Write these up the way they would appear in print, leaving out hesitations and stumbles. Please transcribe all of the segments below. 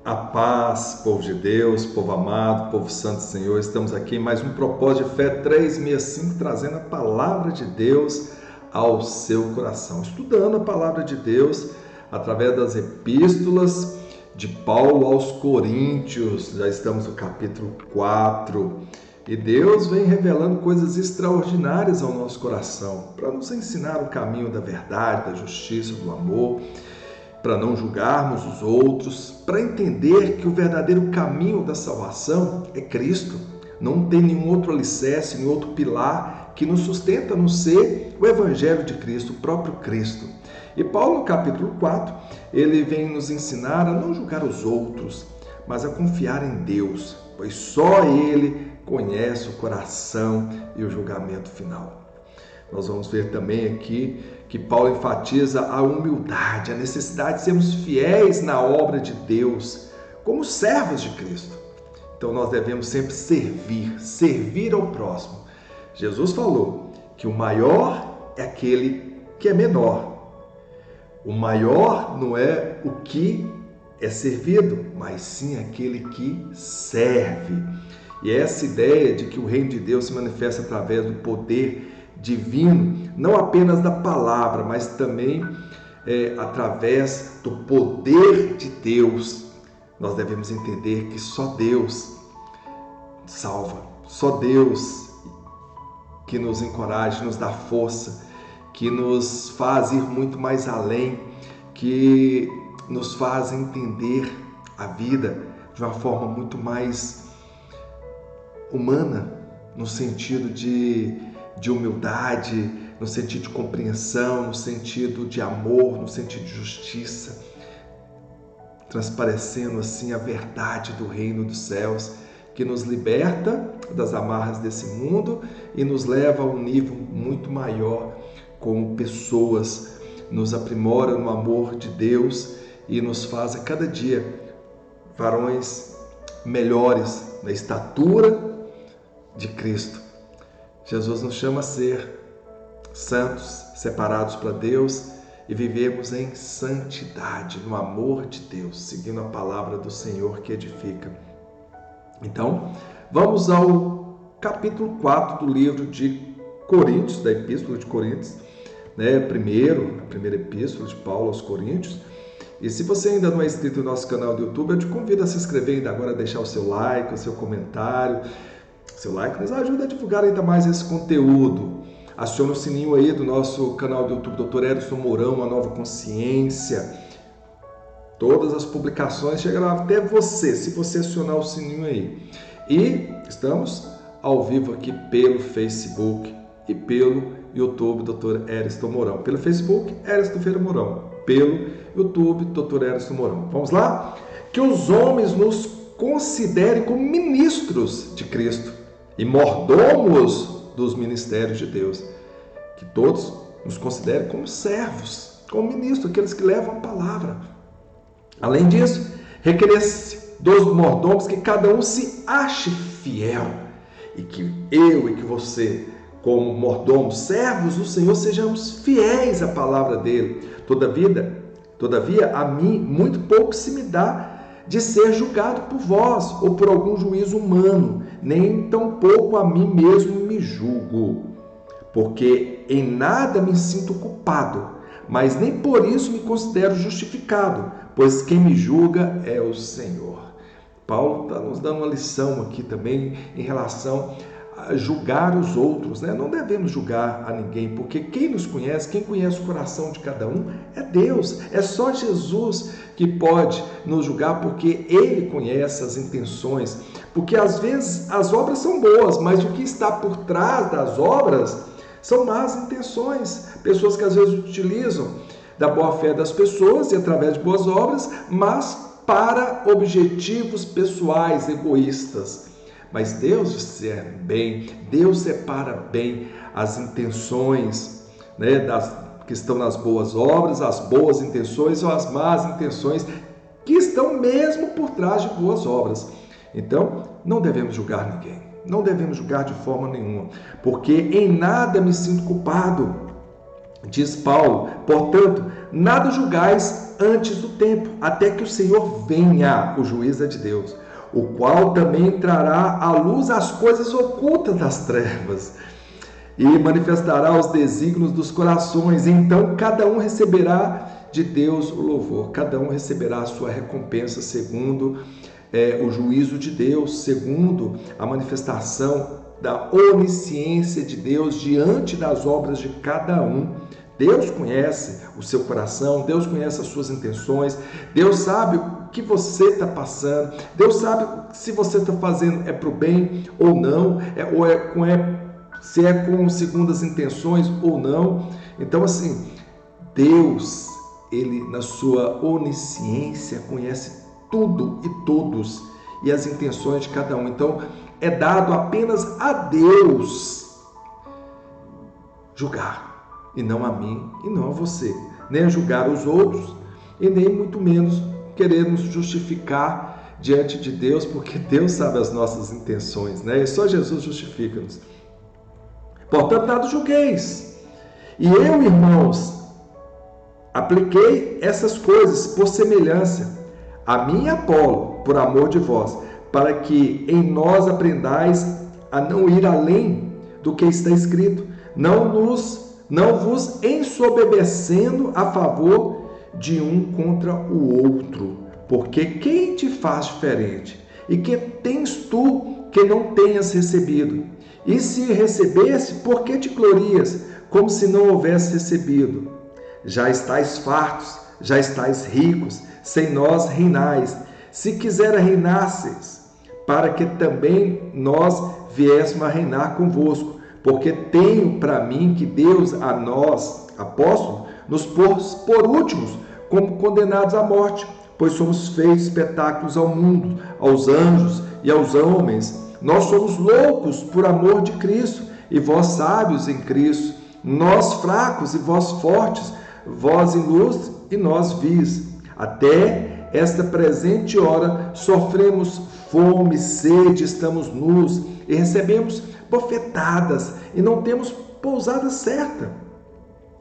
A paz, povo de Deus, povo amado, povo santo do Senhor, estamos aqui em mais um Propósito de Fé 365, trazendo a palavra de Deus ao seu coração, estudando a palavra de Deus através das epístolas de Paulo aos Coríntios. Já estamos no capítulo 4 e Deus vem revelando coisas extraordinárias ao nosso coração para nos ensinar o caminho da verdade, da justiça, do amor, para não julgarmos os outros, para entender que o verdadeiro caminho da salvação é Cristo. Não tem nenhum outro alicerce, nenhum outro pilar que nos sustenta a não ser o Evangelho de Cristo, o próprio Cristo. E Paulo, no capítulo 4, ele vem nos ensinar a não julgar os outros, mas a confiar em Deus, pois só Ele conhece o coração e o julgamento final. Nós vamos ver também aqui que Paulo enfatiza a humildade, a necessidade de sermos fiéis na obra de Deus, como servos de Cristo. Então nós devemos sempre servir ao próximo. Jesus falou que o maior é aquele que é menor. O maior não é o que é servido, mas sim aquele que serve. E essa ideia de que o reino de Deus se manifesta através do poder divino, não apenas da palavra, mas também através do poder de Deus. Nós devemos entender que só Deus salva, só Deus que nos encoraja, nos dá força, que nos faz ir muito mais além, que nos faz entender a vida de uma forma muito mais humana, no sentido de humildade, no sentido de compreensão, no sentido de amor, no sentido de justiça, transparecendo assim a verdade do reino dos céus, que nos liberta das amarras desse mundo e nos leva a um nível muito maior como pessoas, nos aprimora no amor de Deus e nos faz a cada dia varões melhores na estatura de Cristo. Jesus nos chama a ser santos, separados para Deus e vivemos em santidade, no amor de Deus, seguindo a palavra do Senhor que edifica. Então, vamos ao capítulo 4 do livro de Coríntios, da Epístola de Coríntios, a primeira epístola de Paulo aos Coríntios. E se você ainda não é inscrito no nosso canal do YouTube, eu te convido a se inscrever ainda agora, a deixar o seu like, o seu comentário. Seu like nos ajuda a divulgar ainda mais esse conteúdo. Acione o sininho aí do nosso canal do YouTube, Dr. Eriston Mourão, Uma Nova Consciência. Todas as publicações chegarão até você, se você acionar o sininho aí. E estamos ao vivo aqui pelo Facebook e pelo YouTube, Dr. Eriston Mourão. Pelo Facebook, Eriston Ferreira Mourão. Pelo YouTube, Dr. Eriston Mourão. Vamos lá? Que os homens nos considerem como ministros de Cristo e mordomos dos ministérios de Deus. Que todos nos considerem como servos, como ministros, aqueles que levam a palavra. Além disso, requer-se dos mordomos que cada um se ache fiel e que eu e que você, como mordomos, servos do Senhor, sejamos fiéis à palavra dele. Todavia, a mim muito pouco se me dá de ser julgado por vós ou por algum juízo humano, nem tampouco a mim mesmo me julgo, porque em nada me sinto culpado, mas nem por isso me considero justificado, pois quem me julga é o Senhor. Paulo está nos dando uma lição aqui também em relação a julgar os outros, né? Não devemos julgar a ninguém, porque quem nos conhece, quem conhece o coração de cada um é Deus. É só Jesus que pode nos julgar, porque Ele conhece as intenções. Porque às vezes as obras são boas, mas o que está por trás das obras são más intenções. Pessoas que às vezes utilizam da boa fé das pessoas e através de boas obras, mas para objetivos pessoais, egoístas. Mas Deus discerne bem, Deus separa bem as intenções, que estão nas boas obras, as boas intenções ou as más intenções que estão mesmo por trás de boas obras. Então, não devemos julgar ninguém, não devemos julgar de forma nenhuma, porque em nada me sinto culpado, Diz Paulo: portanto, nada julgais antes do tempo, até que o Senhor venha, o juiz é de Deus, o qual também trará à luz as coisas ocultas das trevas e manifestará os desígnios dos corações. E então cada um receberá de Deus o louvor, cada um receberá a sua recompensa segundo o juízo de Deus, segundo a manifestação da onisciência de Deus diante das obras de cada um. Deus conhece o seu coração, Deus conhece as suas intenções, Deus sabe o que você está passando, Deus sabe se você está fazendo para o bem ou não, se é com segundas intenções ou não. Então, assim, Deus, Ele na sua onisciência conhece tudo e todos e as intenções de cada um. Então, é dado apenas a Deus julgar, e não a mim e não a você, nem a julgar os outros e nem muito menos querer nos justificar diante de Deus, porque Deus sabe as nossas intenções, né? E só Jesus justifica-nos. Portanto, nada julgueis. E eu, irmãos, apliquei essas coisas por semelhança, a mim e a Apolo, por amor de vós, para que em nós aprendais a não ir além do que está escrito, não vos ensoberbecendo a favor de um contra o outro. Porque quem te faz diferente? E que tens tu que não tenhas recebido? E se recebesse, por que te glorias, como se não houvesse recebido? Já estáis fartos, já estáis ricos, sem nós reinais. Se quisera reinasseis, para que também nós viéssemos a reinar convosco. Porque tenho para mim que Deus a nós, apóstolos, nos pôs por últimos, como condenados à morte, pois somos feitos espetáculos ao mundo, aos anjos e aos homens. Nós somos loucos por amor de Cristo, e vós sábios em Cristo. Nós fracos e vós fortes, vós ilustres e nós vis. Até esta presente hora sofremos fome, sede, estamos nus e recebemos bofetadas e não temos pousada certa.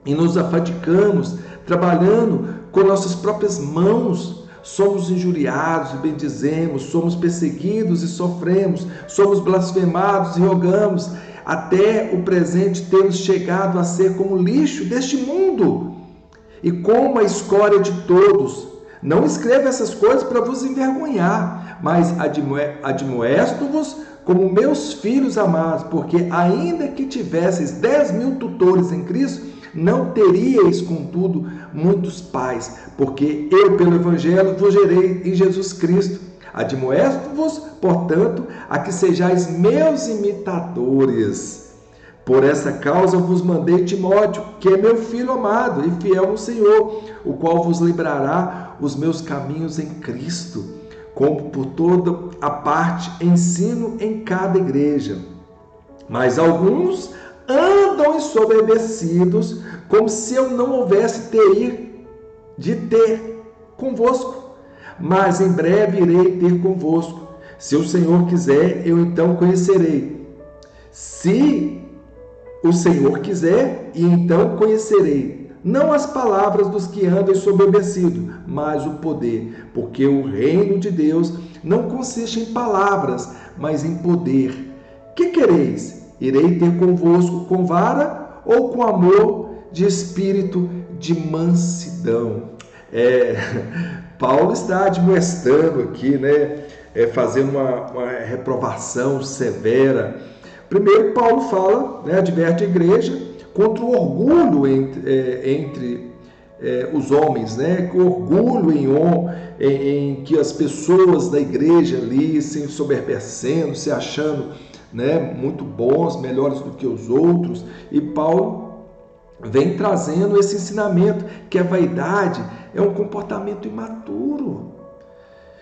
E nos afadigamos, trabalhando com nossas próprias mãos. Somos injuriados e bendizemos, somos perseguidos e sofremos, somos blasfemados e rogamos. Até o presente temos chegado a ser como lixo deste mundo e como a escória de todos. Não escrevo essas coisas para vos envergonhar, mas admoesto-vos como meus filhos amados, porque ainda que tivesseis 10.000 tutores em Cristo, não teríeis, contudo, muitos pais, porque eu, pelo Evangelho, vos gerei em Jesus Cristo. Admoesto-vos, portanto, a que sejais meus imitadores. Por essa causa vos mandei Timóteo, que é meu filho amado e fiel no Senhor, o qual vos livrará os meus caminhos em Cristo, como por toda a parte ensino em cada igreja. Mas alguns andam ensoberbecidos, como se eu não houvesse de ter convosco. Mas em breve irei ter convosco. Se o Senhor quiser, eu então conhecerei. Se o Senhor quiser, e então conhecerei, não as palavras dos que andam ensoberbecidos, mas o poder, porque o reino de Deus não consiste em palavras, mas em poder. Que quereis? Irei ter convosco com vara ou com amor de espírito de mansidão? Paulo está admoestando aqui, né? Fazendo uma reprovação severa. Primeiro, Paulo fala, né, adverte a igreja contra o orgulho entre os homens, né? O orgulho em que as pessoas da igreja ali se ensoberbecendo, se achando, né, muito bons, melhores do que os outros. E Paulo vem trazendo esse ensinamento que a vaidade é um comportamento imaturo,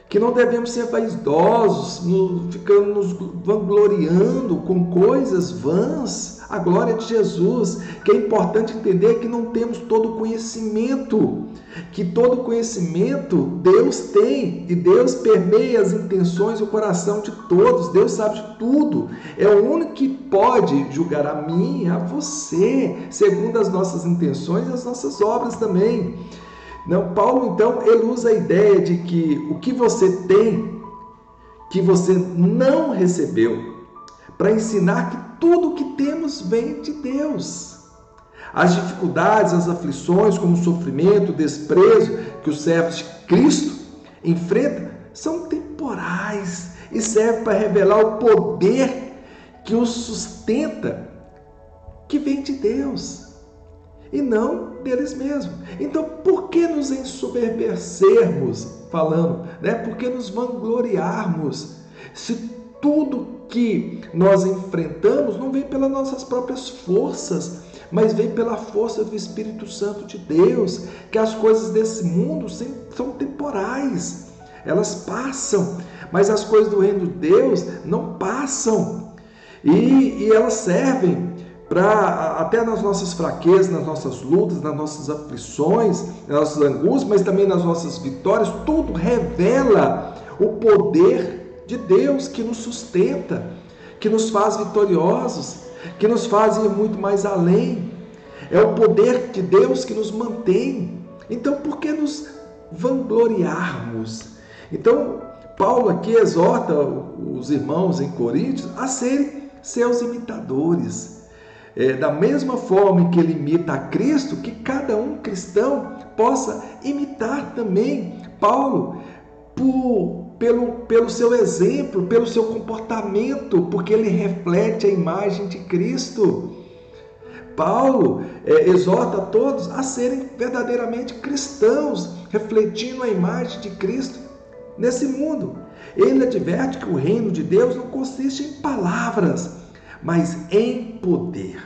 que não devemos ser vaidosos, ficando nos vangloriando com coisas vãs, a glória de Jesus, que é importante entender que não temos todo o conhecimento, que todo o conhecimento Deus tem, e Deus permeia as intenções e o coração de todos, Deus sabe de tudo, é o único que pode julgar a mim e a você, segundo as nossas intenções e as nossas obras também. Não, Paulo, então, ele usa a ideia de que o que você tem, que você não recebeu, para ensinar que tudo o que temos vem de Deus. As dificuldades, as aflições, como o sofrimento, o desprezo que os servos de Cristo enfrentam, são temporais e servem para revelar o poder que os sustenta, que vem de Deus e não deles mesmos. Então, por que nos ensoberbecermos, falando, né? Por que nos vangloriarmos, se tudo que nós enfrentamos não vem pelas nossas próprias forças, mas vem pela força do Espírito Santo de Deus, que as coisas desse mundo são temporais, elas passam, mas as coisas do reino de Deus não passam, e elas servem para, até nas nossas fraquezas, nas nossas lutas, nas nossas aflições, nas nossas angústias, mas também nas nossas vitórias, tudo revela o poder de Deus que nos sustenta, que nos faz vitoriosos, que nos faz ir muito mais além. É o poder de Deus que nos mantém. Então, por que nos vangloriarmos? Então, Paulo aqui exorta os irmãos em Coríntios a serem seus imitadores. Da mesma forma que ele imita a Cristo, que cada um cristão possa imitar também Paulo pelo seu exemplo, pelo seu comportamento, porque ele reflete a imagem de Cristo. Paulo exorta a todos a serem verdadeiramente cristãos, refletindo a imagem de Cristo nesse mundo. Ele adverte que o reino de Deus não consiste em palavras, mas em poder,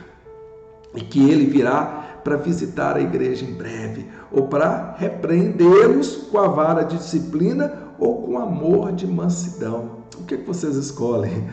e que ele virá para visitar a igreja em breve, ou para repreendê-los com a vara de disciplina ou com amor de mansidão. O que vocês escolhem?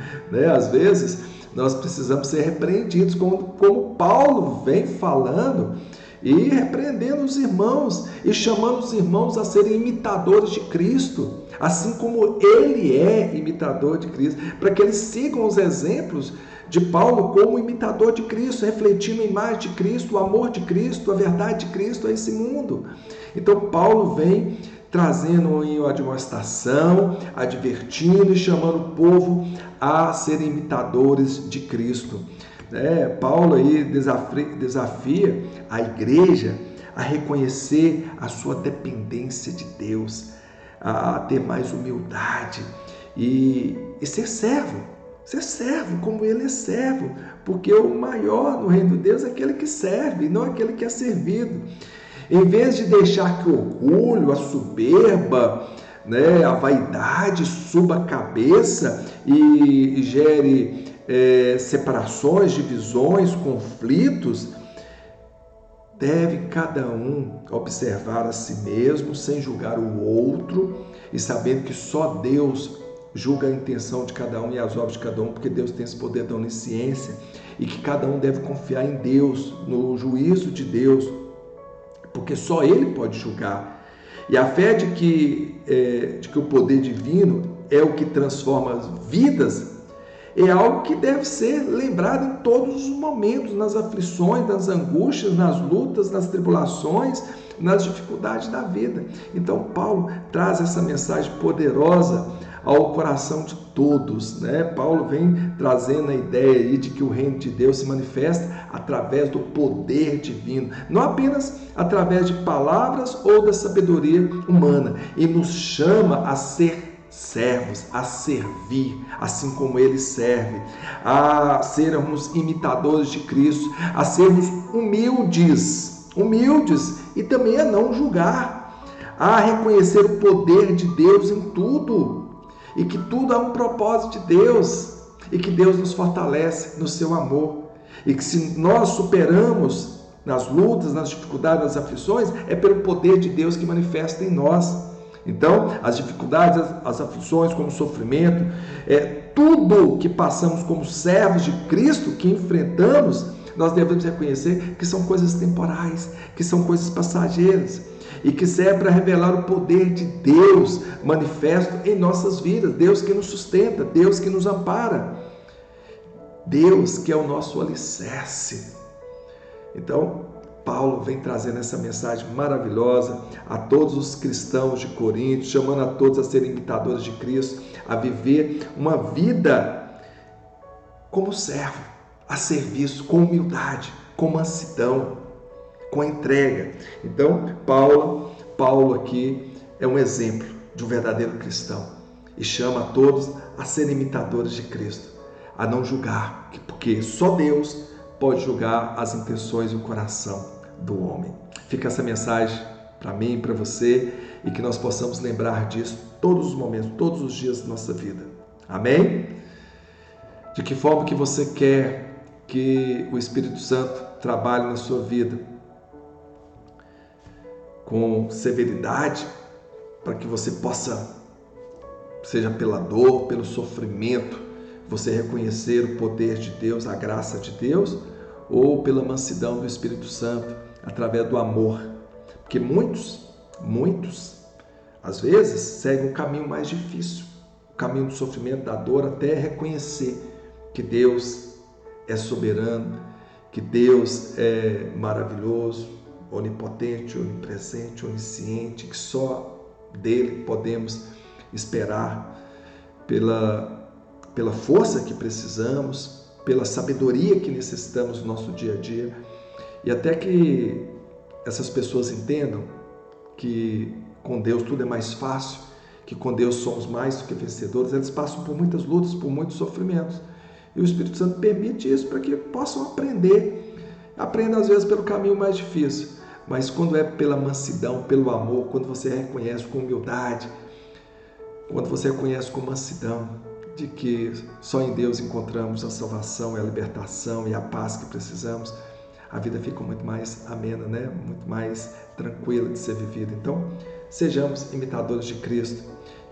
Às vezes nós precisamos ser repreendidos, como Paulo vem falando e repreendendo os irmãos e chamando os irmãos a serem imitadores de Cristo, assim como ele é imitador de Cristo, para que eles sigam os exemplos de Paulo como imitador de Cristo, refletindo a imagem de Cristo, o amor de Cristo, a verdade de Cristo a esse mundo. Então Paulo vem trazendo uma admoestação, advertindo e chamando o povo a serem imitadores de Cristo. Paulo aí desafia a igreja a reconhecer a sua dependência de Deus, a ter mais humildade e ser servo. Ser servo como ele é servo, porque o maior no reino de Deus é aquele que serve, não aquele que é servido. Em vez de deixar que o orgulho, a soberba, a vaidade suba a cabeça e gere separações, divisões, conflitos, deve cada um observar a si mesmo, sem julgar o outro, e sabendo que só Deus julga a intenção de cada um e as obras de cada um, porque Deus tem esse poder da onisciência, e que cada um deve confiar em Deus, no juízo de Deus, porque só Ele pode julgar. E a fé de que o poder divino é o que transforma as vidas é algo que deve ser lembrado em todos os momentos, nas aflições, nas angústias, nas lutas, nas tribulações, nas dificuldades da vida. Então Paulo traz essa mensagem poderosa ao coração de todos, Paulo vem trazendo a ideia aí de que o reino de Deus se manifesta através do poder divino, não apenas através de palavras ou da sabedoria humana, e nos chama a ser servos, a servir, assim como Ele serve, a sermos imitadores de Cristo, a sermos humildes e também a não julgar, a reconhecer o poder de Deus em tudo, e que tudo há um propósito de Deus, e que Deus nos fortalece no seu amor, e que se nós superamos nas lutas, nas dificuldades, nas aflições, é pelo poder de Deus que manifesta em nós. Então, as dificuldades, as aflições, como o sofrimento, tudo que passamos como servos de Cristo, que enfrentamos, nós devemos reconhecer que são coisas temporais, que são coisas passageiras e que servem para revelar o poder de Deus manifesto em nossas vidas. Deus que nos sustenta, Deus que nos ampara, Deus que é o nosso alicerce. Então, Paulo vem trazendo essa mensagem maravilhosa a todos os cristãos de Corinto, chamando a todos a serem imitadores de Cristo, a viver uma vida como servo, a serviço, com humildade, com mansidão, com entrega. Então, Paulo aqui é um exemplo de um verdadeiro cristão e chama a todos a serem imitadores de Cristo, a não julgar, porque só Deus pode julgar as intenções e o coração do homem. Fica essa mensagem para mim e para você, e que nós possamos lembrar disso todos os momentos, todos os dias da nossa vida. Amém? De que forma que você quer que o Espírito Santo trabalhe na sua vida? Com severidade, para que você possa, seja pela dor, pelo sofrimento, você reconhecer o poder de Deus, a graça de Deus, ou pela mansidão do Espírito Santo, através do amor. Porque muitos, às vezes, seguem um caminho mais difícil, o caminho do sofrimento, da dor, até reconhecer que Deus é soberano, que Deus é maravilhoso, onipotente, onipresente, onisciente, que só dele podemos esperar pela força que precisamos, pela sabedoria que necessitamos no nosso dia a dia, e até que essas pessoas entendam que com Deus tudo é mais fácil, que com Deus somos mais do que vencedores. Eles passam por muitas lutas, por muitos sofrimentos, e o Espírito Santo permite isso para que possam aprender às vezes pelo caminho mais difícil, mas quando é pela mansidão, pelo amor, quando você reconhece com humildade, quando você reconhece com mansidão, de que só em Deus encontramos a salvação e a libertação e a paz que precisamos, a vida fica muito mais amena, né? Muito mais tranquila de ser vivida. Então, sejamos imitadores de Cristo,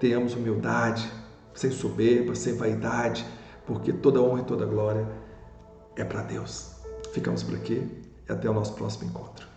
tenhamos humildade, sem soberba, sem vaidade, porque toda honra e toda glória é para Deus. Ficamos por aqui e até o nosso próximo encontro.